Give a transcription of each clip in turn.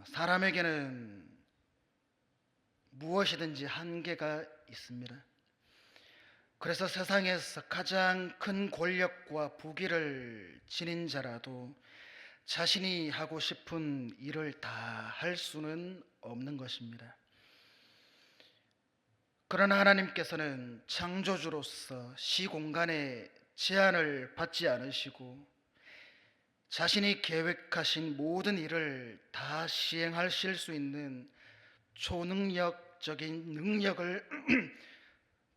사람에게는 무엇이든지 한계가 있습니다. 그래서 세상에서 가장 큰 권력과 부귀를 지닌 자라도 자신이 하고 싶은 일을 다 할 수는 없는 것입니다. 그러나 하나님께서는 창조주로서 시공간에 제한을 받지 않으시고 자신이 계획하신 모든 일을 다 시행하실 수 있는 초능력적인 능력을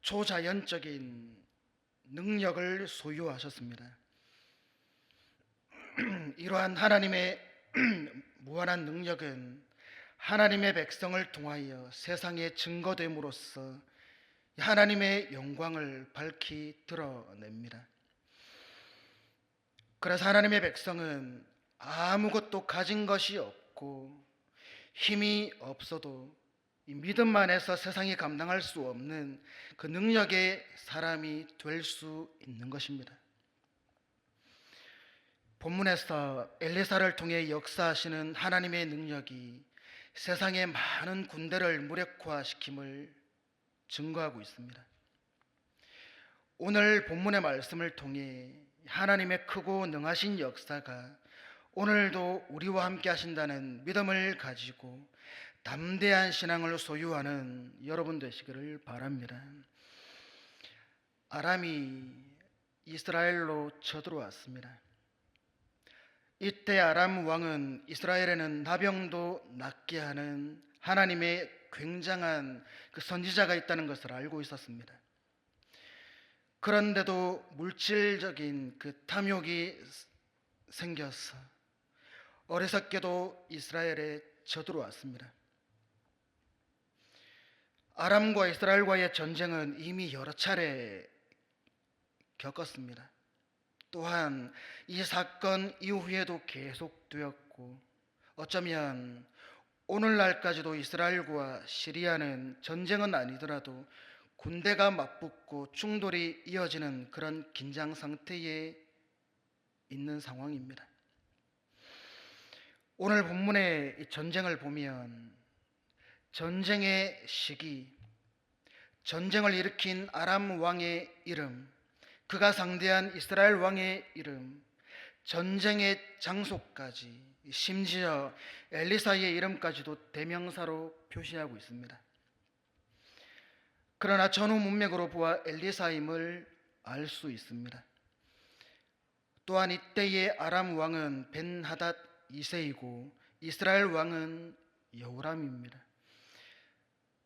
초자연적인 능력을 소유하셨습니다. 이러한 하나님의 무한한 능력은 하나님의 백성을 통하여 세상에 증거됨으로써 하나님의 영광을 밝히 드러냅니다. 그래서 하나님의 백성은 아무것도 가진 것이 없고 힘이 없어도 이 믿음 안에서 세상이 감당할 수 없는 그 능력의 사람이 될 수 있는 것입니다. 본문에서 엘리사를 통해 역사하시는 하나님의 능력이 세상의 많은 군대를 무력화시킴을 증거하고 있습니다. 오늘 본문의 말씀을 통해 하나님의 크고 능하신 역사가 오늘도 우리와 함께 하신다는 믿음을 가지고 담대한 신앙을 소유하는 여러분 되시기를 바랍니다. 아람이 이스라엘로 쳐들어왔습니다. 이때 아람 왕은 이스라엘에는 나병도 낫게 하는 하나님의 굉장한 그 선지자가 있다는 것을 알고 있었습니다. 그런데도 물질적인 그 탐욕이 생겨서 어리석게도 이스라엘에 쳐들어왔습니다. 아람과 이스라엘과의 전쟁은 이미 여러 차례 겪었습니다. 또한 이 사건 이후에도 계속되었고 어쩌면 오늘날까지도 이스라엘과 시리아는 전쟁은 아니더라도 군대가 맞붙고 충돌이 이어지는 그런 긴장 상태에 있는 상황입니다. 오늘 본문의 이 전쟁을 보면 전쟁의 시기, 전쟁을 일으킨 아람 왕의 이름, 그가 상대한 이스라엘 왕의 이름, 전쟁의 장소까지, 심지어 엘리사의 이름까지도 대명사로 표시하고 있습니다. 그러나 전후 문맥으로 보아 엘리사임을 알 수 있습니다. 또한 이때의 아람 왕은 벤하닷 2세이고 이스라엘 왕은 여호람입니다.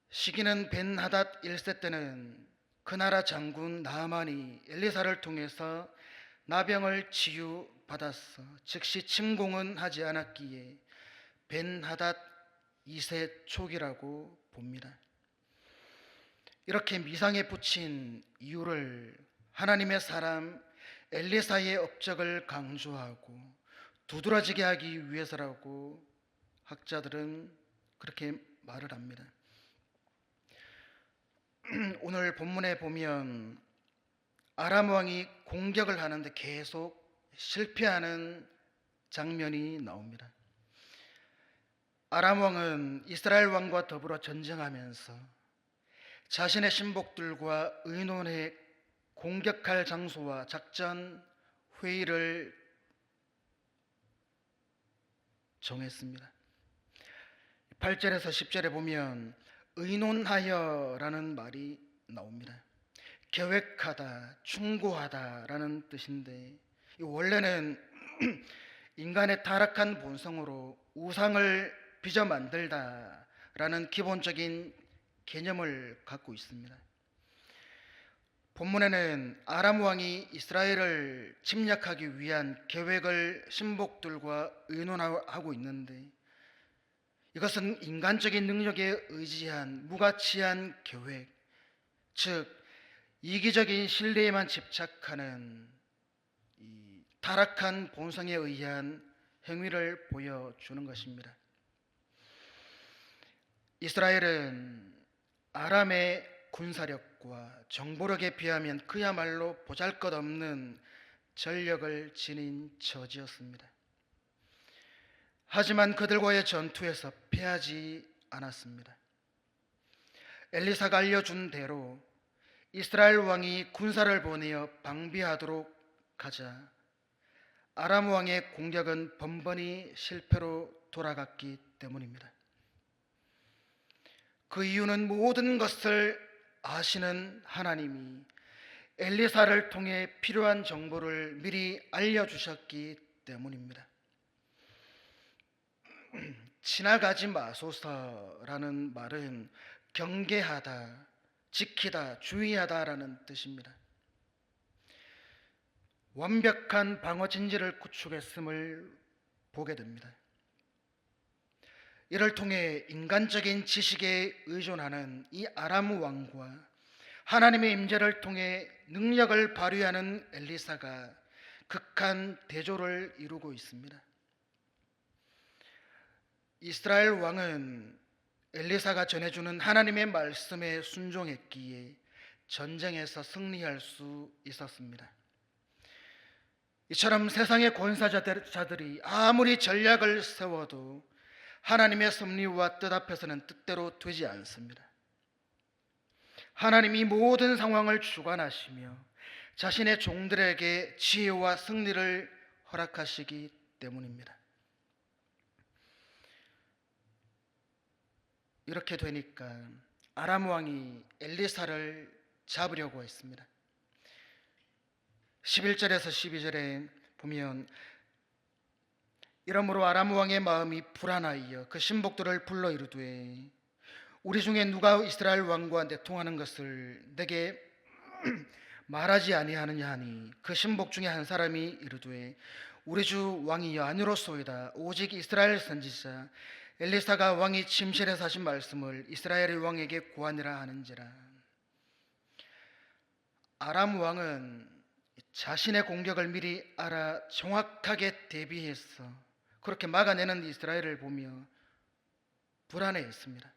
시기는 벤하닷 1세 때는 그 나라 장군 나아만이 엘리사를 통해서 나병을 치유받았어 즉시 침공은 하지 않았기에 벤하닷 2세 초기라고 봅니다. 이렇게 미상에 붙인 이유를 하나님의 사람 엘리사의 업적을 강조하고 두드러지게 하기 위해서라고 학자들은 그렇게 말을 합니다. 오늘 본문에 보면 아람 왕이 공격을 하는데 계속 실패하는 장면이 나옵니다. 아람 왕은 이스라엘 왕과 더불어 전쟁하면서 자신의 신복들과 의논해 공격할 장소와 작전 회의를 정했습니다. 8절에서 10절에 보면 의논하여라는 말이 나옵니다. 계획하다, 충고하다라는 뜻인데 원래는 인간의 타락한 본성으로 우상을 빚어 만들다라는 기본적인 개념을 갖고 있습니다. 본문에는 아람 왕이 이스라엘을 침략하기 위한 계획을 신복들과 의논하고 있는데 이것은 인간적인 능력에 의지한 무가치한 계획, 즉 이기적인 신뢰에만 집착하는 이 타락한 본성에 의한 행위를 보여주는 것입니다. 이스라엘은 아람의 군사력과 정보력에 비하면 그야말로 보잘것없는 전력을 지닌 처지였습니다. 하지만 그들과의 전투에서 패하지 않았습니다. 엘리사가 알려준 대로 이스라엘 왕이 군사를 보내어 방비하도록 하자 아람 왕의 공격은 번번이 실패로 돌아갔기 때문입니다. 그 이유는 모든 것을 아시는 하나님이 엘리사를 통해 필요한 정보를 미리 알려주셨기 때문입니다. 지나가지 마소서라는 말은 경계하다, 지키다, 주의하다라는 뜻입니다. 완벽한 방어 진지를 구축했음을 보게 됩니다. 이를 통해 인간적인 지식에 의존하는 이 아람 왕과 하나님의 임재를 통해 능력을 발휘하는 엘리사가 극한 대조를 이루고 있습니다. 이스라엘 왕은 엘리사가 전해주는 하나님의 말씀에 순종했기에 전쟁에서 승리할 수 있었습니다. 이처럼 세상의 권사자들이 아무리 전략을 세워도 하나님의 섭리와 뜻 앞에서는 뜻대로 되지 않습니다. 하나님이 모든 상황을 주관하시며 자신의 종들에게 지혜와 승리를 허락하시기 때문입니다. 이렇게 되니까 아람 왕이 엘리사를 잡으려고 했습니다. 11절에서 12절에 보면 이러므로 아람 왕의 마음이 불안하여 그 신복들을 불러 이르되 우리 중에 누가 이스라엘 왕과 내통하는 것을 내게 말하지 아니하느냐 하니 그 신복 중에 한 사람이 이르되 우리 주 왕이여 아니로소이다. 오직 이스라엘 선지자 엘리사가 왕이 침실에서 하신 말씀을 이스라엘의 왕에게 고하니라 하는지라. 아람 왕은 자신의 공격을 미리 알아 정확하게 대비해서 그렇게 막아내는 이스라엘을 보며 불안해했습니다.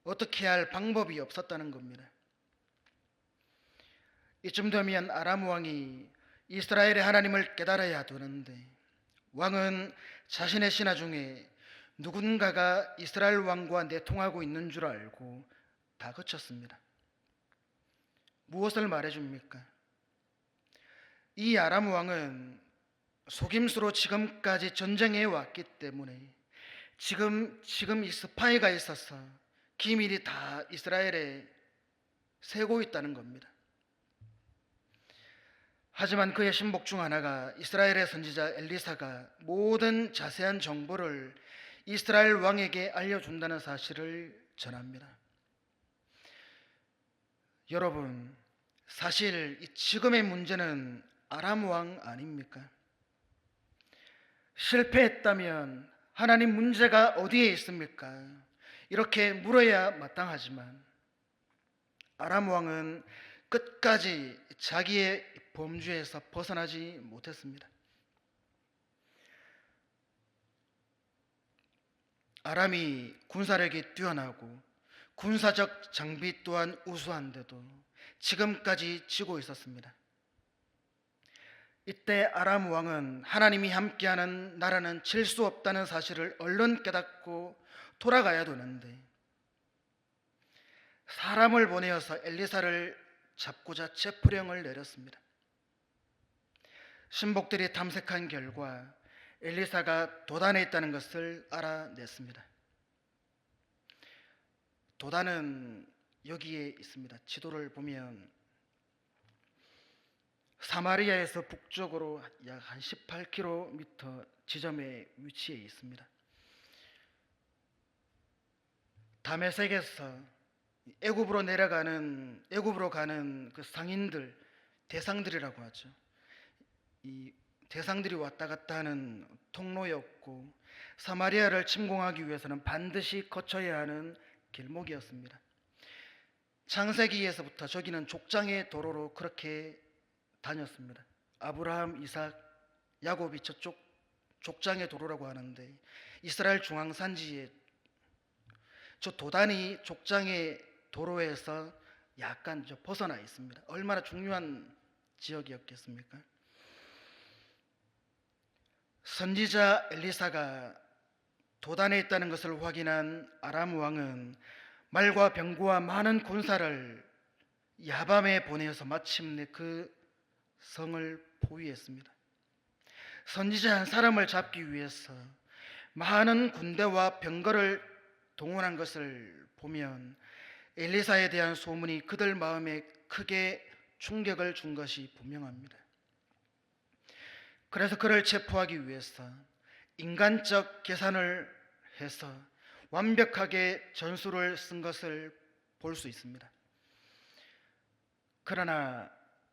어떻게 할 방법이 없었다는 겁니다. 이쯤 되면 아람 왕이 이스라엘의 하나님을 깨달아야 되는데 왕은 자신의 신하 중에 누군가가 이스라엘 왕과 내통하고 있는 줄 알고 다 그쳤습니다. 무엇을 말해줍니까? 이 아람 왕은 속임수로 지금까지 전쟁해 왔기 때문에 지금 이 스파이가 있어서 기밀이 다 이스라엘에 새고 있다는 겁니다. 하지만 그의 신복 중 하나가 이스라엘의 선지자 엘리사가 모든 자세한 정보를 이스라엘 왕에게 알려준다는 사실을 전합니다. 여러분, 사실 지금의 문제는 아람 왕 아닙니까? 실패했다면 하나님 문제가 어디에 있습니까? 이렇게 물어야 마땅하지만 아람 왕은 끝까지 자기의 범주에서 벗어나지 못했습니다. 아람이 군사력이 뛰어나고 군사적 장비 또한 우수한데도 지금까지 지고 있었습니다. 이때 아람 왕은 하나님이 함께하는 나라는 질 수 없다는 사실을 얼른 깨닫고 돌아가야 되는데 사람을 보내어서 엘리사를 잡고자 체포령을 내렸습니다. 신복들이 탐색한 결과 엘리사가 도단에 있다는 것을 알아냈습니다. 도단은 여기에 있습니다. 지도를 보면 사마리아에서 북쪽으로 약 한 18km 지점에 위치해 있습니다. 다메섹에서 애굽으로 가는 그 상인들, 대상들이라고 하죠. 이 대상들이 왔다 갔다 하는 통로였고 사마리아를 침공하기 위해서는 반드시 거쳐야 하는 길목이었습니다. 창세기에서부터 저기는 족장의 도로로 그렇게 다녔습니다. 아브라함, 이삭, 야곱이 저쪽 족장의 도로라고 하는데 이스라엘 중앙산지에 저 도단이 족장의 도로에서 약간 벗어나 있습니다. 얼마나 중요한 지역이었겠습니까? 선지자 엘리사가 도단에 있다는 것을 확인한 아람 왕은 말과 병거와 많은 군사를 야밤에 보내어서 마침내 그 성을 포위했습니다. 선지자 한 사람을 잡기 위해서 많은 군대와 병거를 동원한 것을 보면 엘리사에 대한 소문이 그들 마음에 크게 충격을 준 것이 분명합니다. 그래서 그를 체포하기 위해서 인간적 계산을 해서 완벽하게 전술을 쓴 것을 볼 수 있습니다. 그러나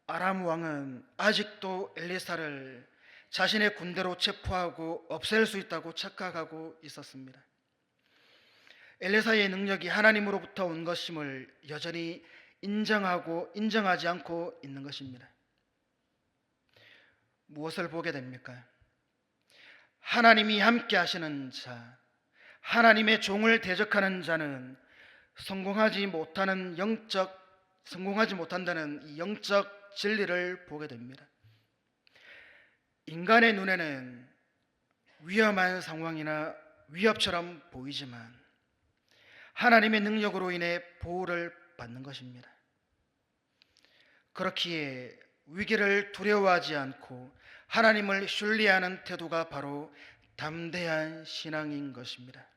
아람 왕은 아직도 엘리사를 자신의 군대로 체포하고 없앨 수 있다고 착각하고 있었습니다. 엘리사의 능력이 하나님으로부터 온 것임을 여전히 인정하고 인정하지 않고 있는 것입니다. 무엇을 보게 됩니까? 하나님이 함께 하시는 자, 하나님의 종을 대적하는 자는 성공하지 못한다는 이 영적 진리를 보게 됩니다. 인간의 눈에는 위험한 상황이나 위협처럼 보이지만 하나님의 능력으로 인해 보호를 받는 것입니다. 그렇기에 위기를 두려워하지 않고 하나님을 신뢰하는 태도가 바로 담대한 신앙인 것입니다.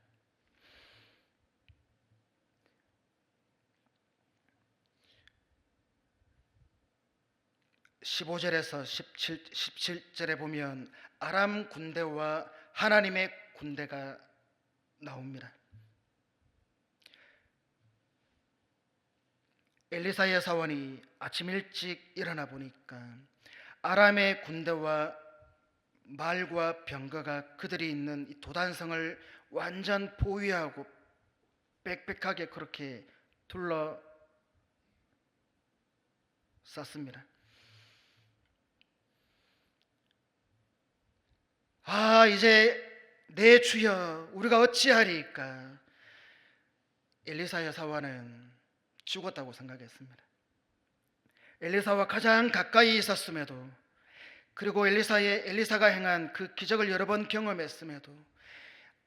15절에서 17절에 보면 아람 군대와 하나님의 군대가 나옵니다. 엘리사의 사원이 아침 일찍 일어나 보니까 아람의 군대와 말과 병거가 그들이 있는 이 도단성을 완전 포위하고 빽빽하게 그렇게 둘러쌌습니다. 이제 내 주여 우리가 어찌하리까? 엘리사의 사원은 죽었다고 생각했습니다. 엘리사와 가장 가까이 있었음에도, 그리고 엘리사가 행한 그 기적을 여러 번 경험했음에도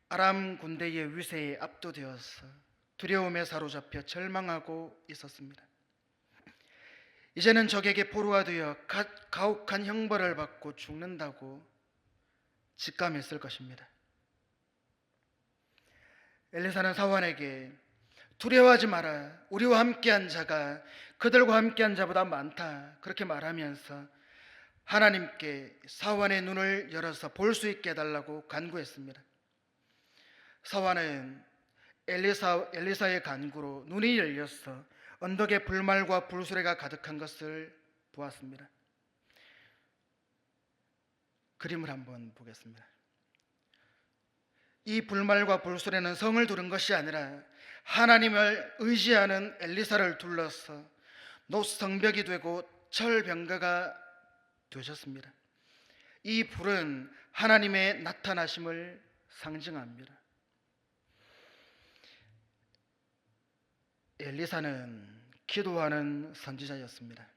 아람 군대의 위세에 압도되어서 두려움에 사로잡혀 절망하고 있었습니다. 이제는 적에게 포로가 되어 가혹한 형벌을 받고 죽는다고 직감했을 것입니다. 엘리사는 사원에게 두려워하지 마라, 우리와 함께한 자가 그들과 함께한 자보다 많다, 그렇게 말하면서 하나님께 사원의 눈을 열어서 볼 수 있게 해달라고 간구했습니다. 사원은 엘리사의 간구로 눈이 열려서 언덕에 불말과 불수레가 가득한 것을 보았습니다. 그림을 한번 보겠습니다. 이 불말과 불수레는 성을 두른 것이 아니라 하나님을 의지하는 엘리사를 둘러서 노성벽이 되고 철병거가 되셨습니다. 이 불은 하나님의 나타나심을 상징합니다. 엘리사는 기도하는 선지자였습니다.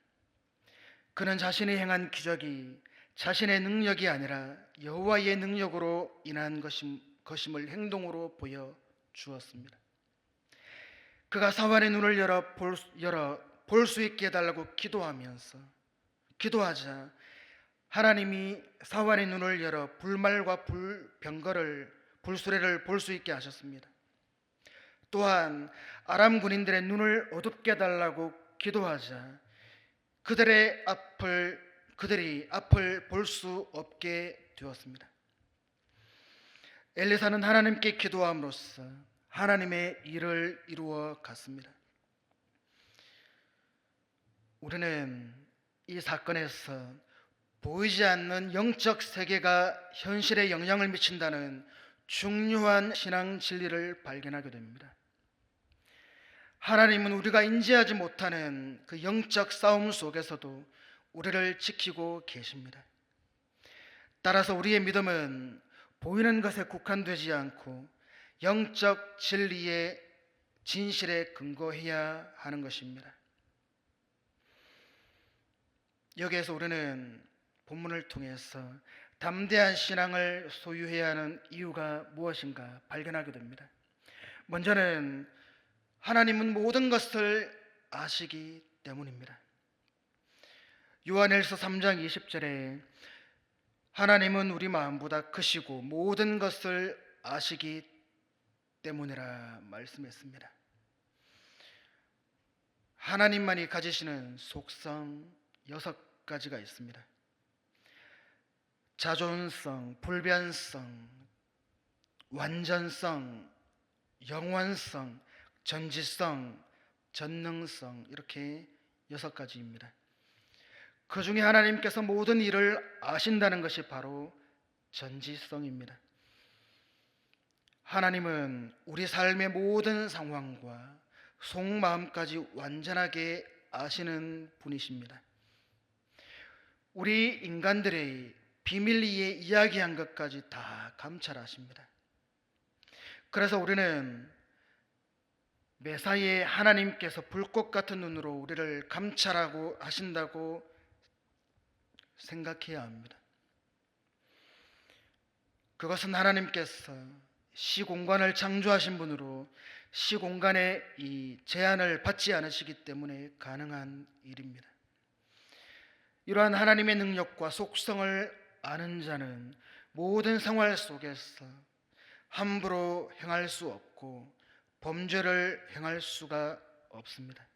그는 자신이 행한 기적이 자신의 능력이 아니라 여호와의 능력으로 인한 것임을 행동으로 보여주었습니다. 그가 사원의 눈을 열어 볼 수 있게 해달라고 기도하자 하나님이 사원의 눈을 열어 불말과 불수레를 볼 수 있게 하셨습니다. 또한 아람 군인들의 눈을 어둡게 해달라고 기도하자 그들이 앞을 볼 수 없게 되었습니다. 엘리사는 하나님께 기도함으로써 하나님의 일을 이루어 갔습니다. 우리는 이 사건에서 보이지 않는 영적 세계가 현실에 영향을 미친다는 중요한 신앙 진리를 발견하게 됩니다. 하나님은 우리가 인지하지 못하는 그 영적 싸움 속에서도 우리를 지키고 계십니다. 따라서 우리의 믿음은 보이는 것에 국한되지 않고 영적 진리의 진실에 근거해야 하는 것입니다. 여기에서 우리는 본문을 통해서 담대한 신앙을 소유해야 하는 이유가 무엇인가 발견하게 됩니다. 먼저는 하나님은 모든 것을 아시기 때문입니다. 요한일서 3장 20절에 하나님은 우리 마음보다 크시고 모든 것을 아시기 때문이라 말씀했습니다. 하나님만이 가지시는 속성 6가지가 있습니다. 자존성, 불변성, 완전성, 영원성, 전지성, 전능성, 이렇게 6가지입니다. 그 중에 하나님께서 모든 일을 아신다는 것이 바로 전지성입니다. 하나님은 우리 삶의 모든 상황과 속마음까지 완전하게 아시는 분이십니다. 우리 인간들의 비밀리에 이야기한 것까지 다 감찰하십니다. 그래서 우리는 매사에 하나님께서 불꽃 같은 눈으로 우리를 감찰하고 하신다고 생각해야 합니다. 그것은 하나님께서 시공간을 창조하신 분으로 시공간의 이 제한을 받지 않으시기 때문에 가능한 일입니다. 이러한 하나님의 능력과 속성을 아는 자는 모든 생활 속에서 함부로 행할 수 없고 범죄를 행할 수가 없습니다.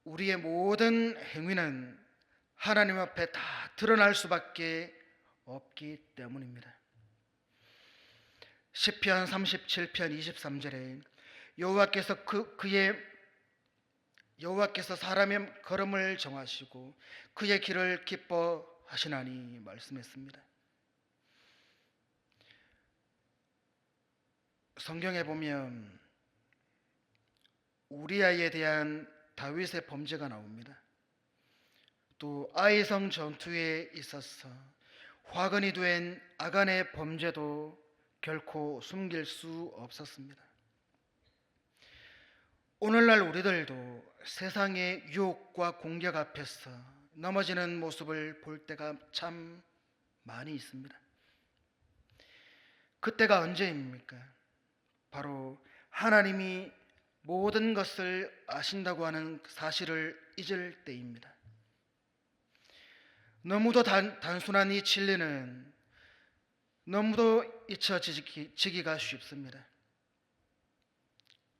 우리의 모든 행위는 하나님 앞에 다 드러날 수밖에 없기 때문입니다. 시편 37편 23절에 여호와께서 사람의 걸음을 정하시고 그의 길을 기뻐하시나니 말씀했습니다. 성경에 보면 우리아에 대한 다윗의 범죄가 나옵니다. 또 아이성 전투에 있어서 화근이 된 아간의 범죄도 결코 숨길 수 없었습니다. 오늘날 우리들도 세상의 유혹과 공격 앞에서 넘어지는 모습을 볼 때가 참 많이 있습니다. 그때가 언제입니까? 바로 하나님이 모든 것을 아신다고 하는 사실을 잊을 때입니다. 너무도 단순한 이 진리는 너무도 잊혀지기가 쉽습니다.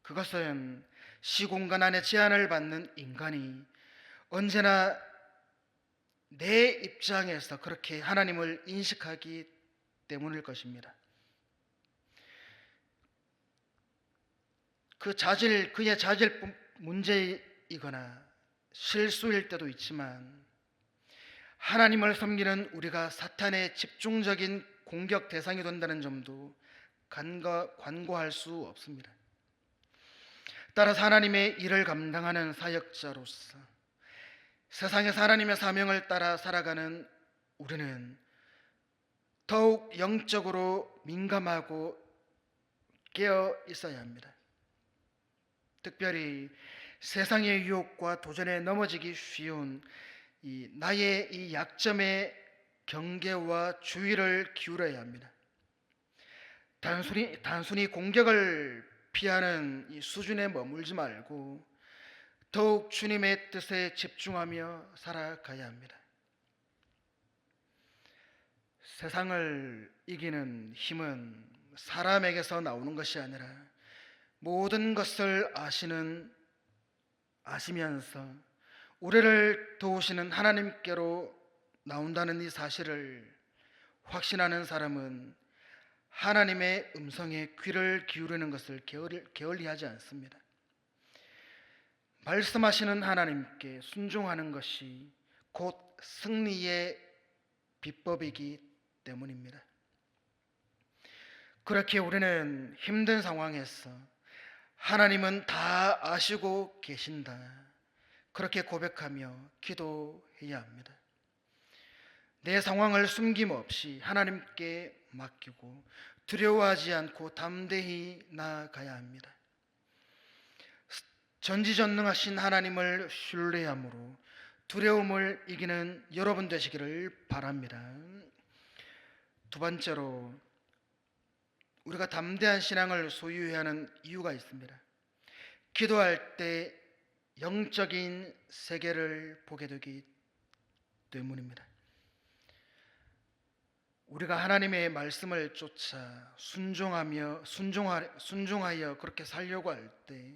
그것은 시공간 안에 제한을 받는 인간이 언제나 내 입장에서 그렇게 하나님을 인식하기 때문일 것입니다. 그의 자질 문제이거나 실수일 때도 있지만 하나님을 섬기는 우리가 사탄의 집중적인 공격 대상이 된다는 점도 간과할 수 없습니다. 따라서 하나님의 일을 감당하는 사역자로서 세상에서 하나님의 사명을 따라 살아가는 우리는 더욱 영적으로 민감하고 깨어 있어야 합니다. 특별히 세상의 유혹과 도전에 넘어지기 쉬운 나의 이 약점에 경계와 주의를 기울여야 합니다. 단순히 공격을 피하는 이 수준에 머물지 말고 더욱 주님의 뜻에 집중하며 살아가야 합니다. 세상을 이기는 힘은 사람에게서 나오는 것이 아니라 모든 것을 아시면서 우리를 도우시는 하나님께로 나온다는 이 사실을 확신하는 사람은 하나님의 음성에 귀를 기울이는 것을 게을리하지 않습니다. 말씀하시는 하나님께 순종하는 것이 곧 승리의 비법이기 때문입니다. 그렇게 우리는 힘든 상황에서 하나님은 다 아시고 계신다, 그렇게 고백하며 기도해야 합니다. 내 상황을 숨김없이 하나님께 맡기고 두려워하지 않고 담대히 나아가야 합니다. 전지전능하신 하나님을 신뢰함으로 두려움을 이기는 여러분 되시기를 바랍니다. 두 번째로, 우리가 담대한 신앙을 소유해야 하는 이유가 있습니다. 기도할 때 영적인 세계를 보게 되기 때문입니다. 우리가 하나님의 말씀을 쫓아 순종하여 그렇게 살려고 할 때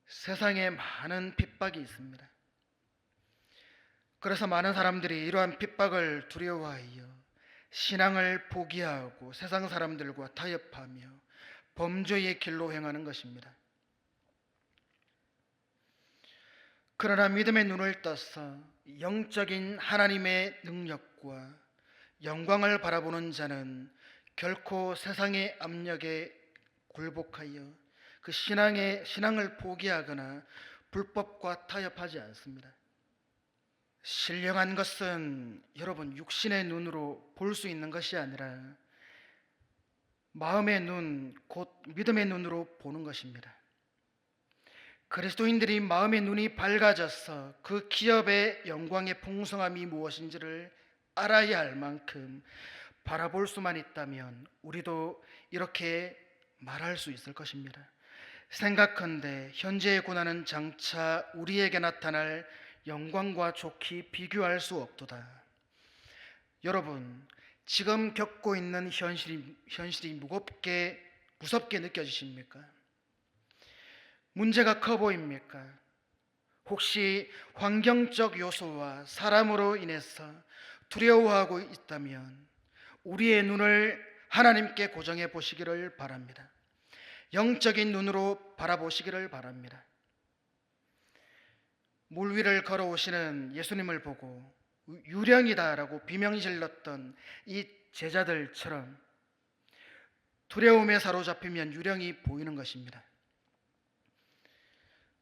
세상에 많은 핍박이 있습니다. 그래서 많은 사람들이 이러한 핍박을 두려워하여 신앙을 포기하고 세상 사람들과 타협하며 범죄의 길로 행하는 것입니다. 그러나 믿음의 눈을 떠서 영적인 하나님의 능력과 영광을 바라보는 자는 결코 세상의 압력에 굴복하여 그 신앙을 포기하거나 불법과 타협하지 않습니다. 신령한 것은 여러분 육신의 눈으로 볼 수 있는 것이 아니라 마음의 눈, 곧 믿음의 눈으로 보는 것입니다. 그리스도인들이 마음의 눈이 밝아져서 그 기업의 영광의 풍성함이 무엇인지를 알아야 할 만큼 바라볼 수만 있다면 우리도 이렇게 말할 수 있을 것입니다. 생각컨대 현재의 고난은 장차 우리에게 나타날 영광과 좋게 비교할 수 없도다. 여러분, 지금 겪고 있는 현실이 무섭게 느껴지십니까? 문제가 커 보입니까? 혹시 환경적 요소와 사람으로 인해서 두려워하고 있다면 우리의 눈을 하나님께 고정해 보시기를 바랍니다. 영적인 눈으로 바라보시기를 바랍니다. 물 위를 걸어오시는 예수님을 보고 유령이다라고 비명질렀던 이 제자들처럼 두려움에 사로잡히면 유령이 보이는 것입니다.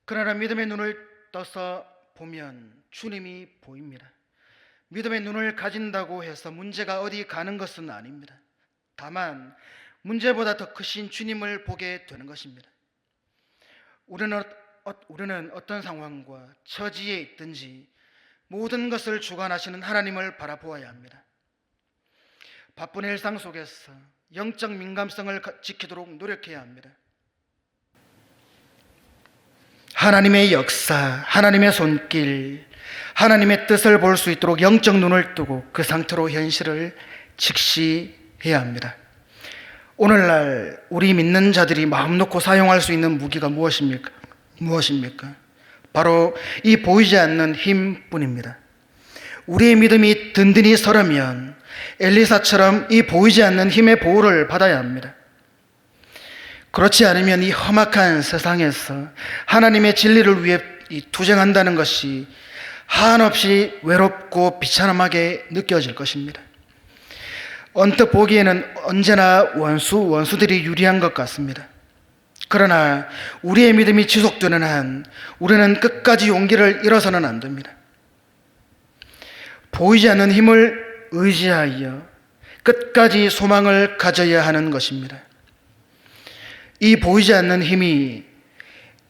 그러나 믿음의 눈을 떠서 보면 주님이 보입니다. 믿음의 눈을 가진다고 해서 문제가 어디 가는 것은 아닙니다. 다만 문제보다 더 크신 주님을 보게 되는 것입니다. 우리는 어떤 상황과 처지에 있든지 모든 것을 주관하시는 하나님을 바라보아야 합니다. 바쁜 일상 속에서 영적 민감성을 지키도록 노력해야 합니다. 하나님의 역사, 하나님의 손길, 하나님의 뜻을 볼 수 있도록 영적 눈을 뜨고 그 상태로 현실을 직시해야 합니다. 오늘날 우리 믿는 자들이 마음 놓고 사용할 수 있는 무기가 무엇입니까? 바로 이 보이지 않는 힘뿐입니다. 우리의 믿음이 든든히 서려면 엘리사처럼 이 보이지 않는 힘의 보호를 받아야 합니다. 그렇지 않으면 이 험악한 세상에서 하나님의 진리를 위해 투쟁한다는 것이 한없이 외롭고 비참하게 느껴질 것입니다. 언뜻 보기에는 언제나 원수들이 유리한 것 같습니다. 그러나 우리의 믿음이 지속되는 한 우리는 끝까지 용기를 잃어서는 안 됩니다. 보이지 않는 힘을 의지하여 끝까지 소망을 가져야 하는 것입니다. 이 보이지 않는 힘이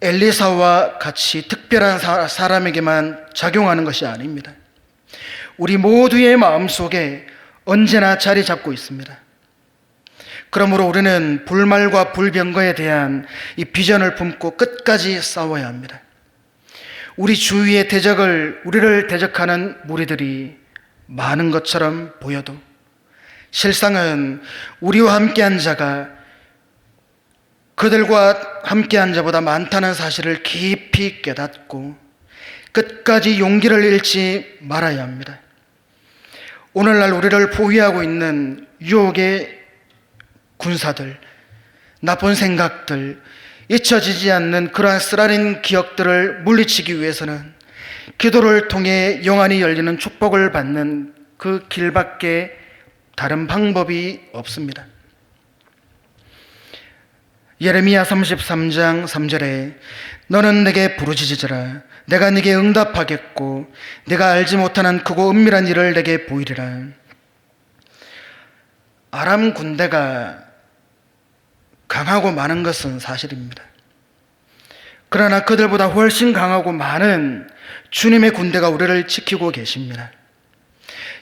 엘리사와 같이 특별한 사람에게만 작용하는 것이 아닙니다. 우리 모두의 마음속에 언제나 자리 잡고 있습니다. 그러므로 우리는 불말과 불병거에 대한 이 비전을 품고 끝까지 싸워야 합니다. 우리 주위의 우리를 대적하는 무리들이 많은 것처럼 보여도 실상은 우리와 함께한 자가 그들과 함께한 자보다 많다는 사실을 깊이 깨닫고 끝까지 용기를 잃지 말아야 합니다. 오늘날 우리를 포위하고 있는 유혹의 군사들, 나쁜 생각들, 잊혀지지 않는 그러한 쓰라린 기억들을 물리치기 위해서는 기도를 통해 영안이 열리는 축복을 받는 그 길밖에 다른 방법이 없습니다. 예레미야 33장 3절에 너는 내게 부르짖으라 내가 네게 응답하겠고 네가 알지 못하는 크고 은밀한 일을 내게 보이리라. 아람 군대가 강하고 많은 것은 사실입니다. 그러나 그들보다 훨씬 강하고 많은 주님의 군대가 우리를 지키고 계십니다.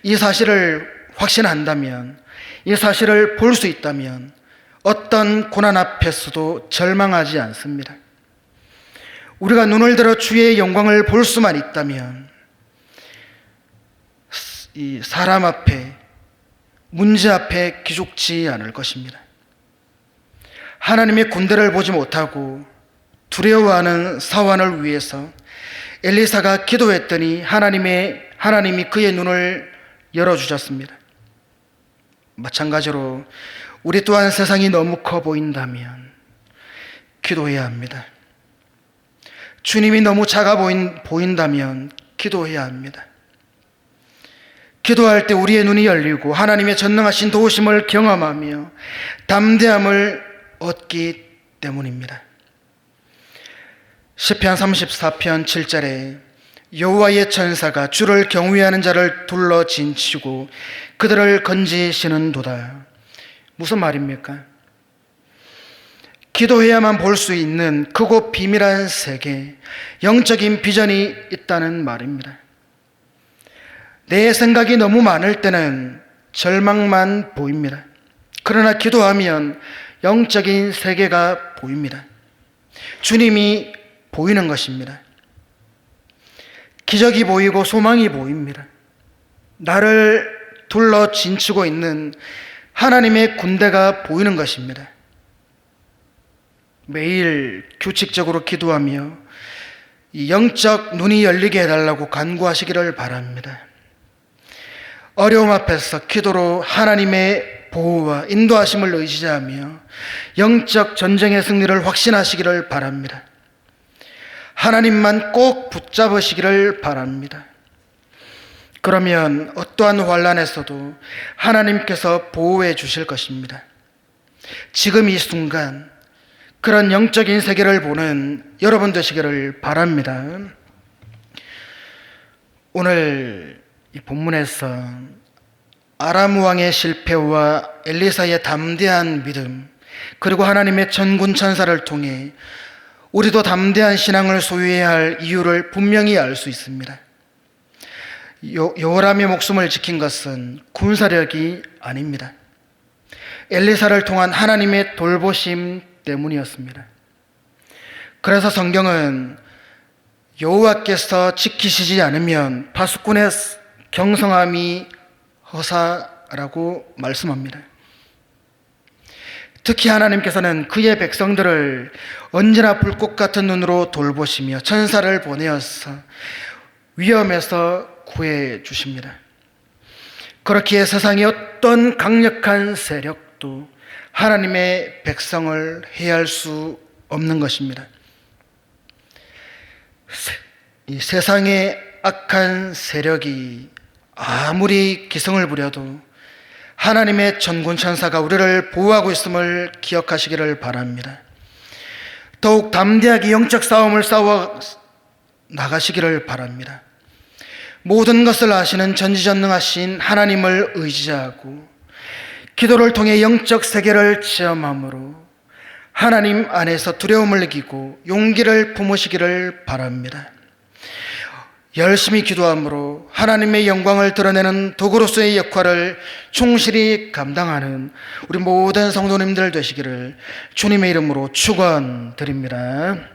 이 사실을 확신한다면, 이 사실을 볼 수 있다면 어떤 고난 앞에서도 절망하지 않습니다. 우리가 눈을 들어 주의 영광을 볼 수만 있다면 이 사람 앞에, 문제 앞에 기죽지 않을 것입니다. 하나님의 군대를 보지 못하고 두려워하는 사환을 위해서 엘리사가 기도했더니 하나님이 그의 눈을 열어주셨습니다. 마찬가지로 우리 또한 세상이 너무 커 보인다면 기도해야 합니다. 주님이 너무 작아 보인다면 기도해야 합니다. 기도할 때 우리의 눈이 열리고 하나님의 전능하신 도우심을 경험하며 담대함을 얻기 때문입니다. 시편 34편 7절에 여호와의 천사가 주를 경외하는 자를 둘러 진치고 그들을 건지시는도다. 무슨 말입니까? 기도해야만 볼 수 있는 크고 비밀한 세계, 영적인 비전이 있다는 말입니다. 내 생각이 너무 많을 때는 절망만 보입니다. 그러나 기도하면 영적인 세계가 보입니다. 주님이 보이는 것입니다. 기적이 보이고 소망이 보입니다. 나를 둘러 진치고 있는 하나님의 군대가 보이는 것입니다. 매일 규칙적으로 기도하며 이 영적 눈이 열리게 해달라고 간구하시기를 바랍니다. 어려움 앞에서 기도로 하나님의 보호와 인도하심을 의지하며 영적 전쟁의 승리를 확신하시기를 바랍니다. 하나님만 꼭 붙잡으시기를 바랍니다. 그러면 어떠한 환난에서도 하나님께서 보호해 주실 것입니다. 지금 이 순간 그런 영적인 세계를 보는 여러분 되시기를 바랍니다. 오늘 이 본문에서 아람 왕의 실패와 엘리사의 담대한 믿음, 그리고 하나님의 전군 천사를 통해 우리도 담대한 신앙을 소유해야 할 이유를 분명히 알 수 있습니다. 여호람의 목숨을 지킨 것은 군사력이 아닙니다. 엘리사를 통한 하나님의 돌보심 때문이었습니다. 그래서 성경은 여호와께서 지키시지 않으면 파수꾼의 경성함이 허사라고 말씀합니다. 특히 하나님께서는 그의 백성들을 언제나 불꽃 같은 눈으로 돌보시며 천사를 보내어서 위험에서 구해 주십니다. 그렇기에 세상의 어떤 강력한 세력도 하나님의 백성을 해할 수 없는 것입니다. 이 세상의 악한 세력이 아무리 기성을 부려도 하나님의 전군 천사가 우리를 보호하고 있음을 기억하시기를 바랍니다. 더욱 담대하게 영적 싸움을 싸워 나가시기를 바랍니다. 모든 것을 아시는 전지전능하신 하나님을 의지하고 기도를 통해 영적 세계를 체험함으로 하나님 안에서 두려움을 이기고 용기를 품으시기를 바랍니다. 열심히 기도함으로 하나님의 영광을 드러내는 도구로서의 역할을 충실히 감당하는 우리 모든 성도님들 되시기를 주님의 이름으로 축원드립니다.